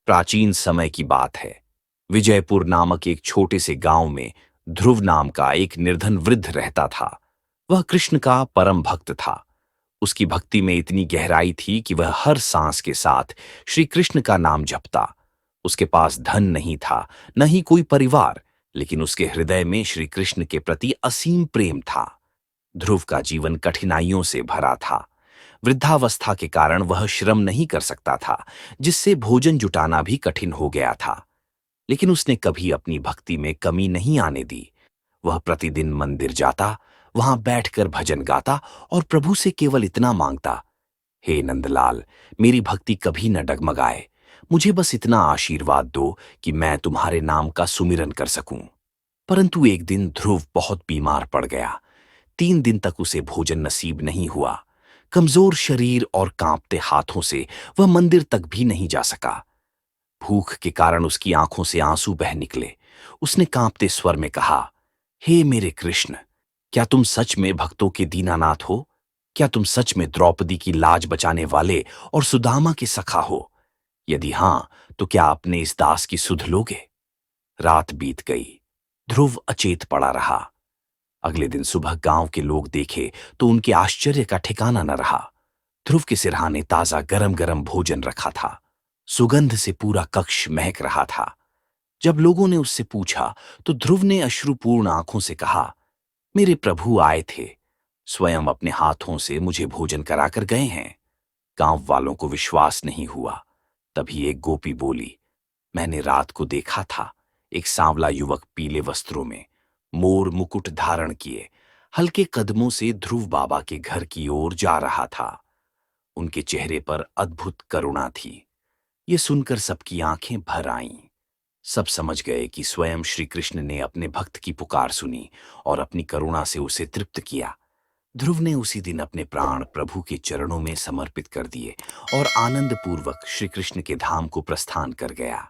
प्राचीन समय की बात है। विजयपुर नामक एक छोटे से गांव में ध्रुव नाम का एक निर्धन वृद्ध रहता था। वह कृष्ण का परम भक्त था। उसकी भक्ति में इतनी गहराई थी कि वह हर सांस के साथ श्री कृष्ण का नाम जपता। उसके पास धन नहीं था, न ही कोई परिवार, लेकिन उसके हृदय में श्री कृष्ण के प्रति असीम प्रेम था। ध्रुव का जीवन कठिनाइयों से भरा था। वृद्धावस्था के कारण वह श्रम नहीं कर सकता था, जिससे भोजन जुटाना भी कठिन हो गया था। लेकिन उसने कभी अपनी भक्ति में कमी नहीं आने दी। वह प्रतिदिन मंदिर जाता, वहां बैठकर भजन गाता और प्रभु से केवल इतना मांगता, हे नंदलाल, मेरी भक्ति कभी न डगमगाए। मुझे बस इतना आशीर्वाद दो कि मैं तुम्हारे नाम का सुमिरन कर सकूं। परंतु एक दिन ध्रुव बहुत बीमार पड़ गया। 3 दिन तक उसे भोजन नसीब नहीं हुआ। कमजोर शरीर और कांपते हाथों से वह मंदिर तक भी नहीं जा सका। भूख के कारण उसकी आंखों से आंसू बह निकले। उसने कांपते स्वर में कहा, हे मेरे कृष्ण, क्या तुम सच में भक्तों के दीनानाथ हो? क्या तुम सच में द्रौपदी की लाज बचाने वाले और सुदामा के सखा हो? यदि हां, तो क्या अपने इस दास की सुध लोगे? रात बीत गई। ध्रुव अचेत पड़ा रहा। अगले दिन सुबह गांव के लोग देखे तो उनके आश्चर्य का ठिकाना न रहा। ध्रुव के सिरहाने ताजा गरम गरम भोजन रखा था। सुगंध से पूरा कक्ष महक रहा था। जब लोगों ने उससे पूछा तो ध्रुव ने अश्रुपूर्ण आंखों से कहा, मेरे प्रभु आए थे, स्वयं अपने हाथों से मुझे भोजन कराकर गए हैं। गांव वालों को विश्वास नहीं हुआ। तभी एक गोपी बोली, मैंने रात को देखा था, एक सांवला युवक पीले वस्त्रों में, मोर मुकुट धारण किए, हल्के कदमों से ध्रुव बाबा के घर की ओर जा रहा था। उनके चेहरे पर अद्भुत करुणा थी। ये सुनकर सबकी आंखें भर आईं। सब समझ गए कि स्वयं श्री कृष्ण ने अपने भक्त की पुकार सुनी और अपनी करुणा से उसे तृप्त किया। ध्रुव ने उसी दिन अपने प्राण प्रभु के चरणों में समर्पित कर दिए और आनंद पूर्वक श्री कृष्ण के धाम को प्रस्थान कर गया।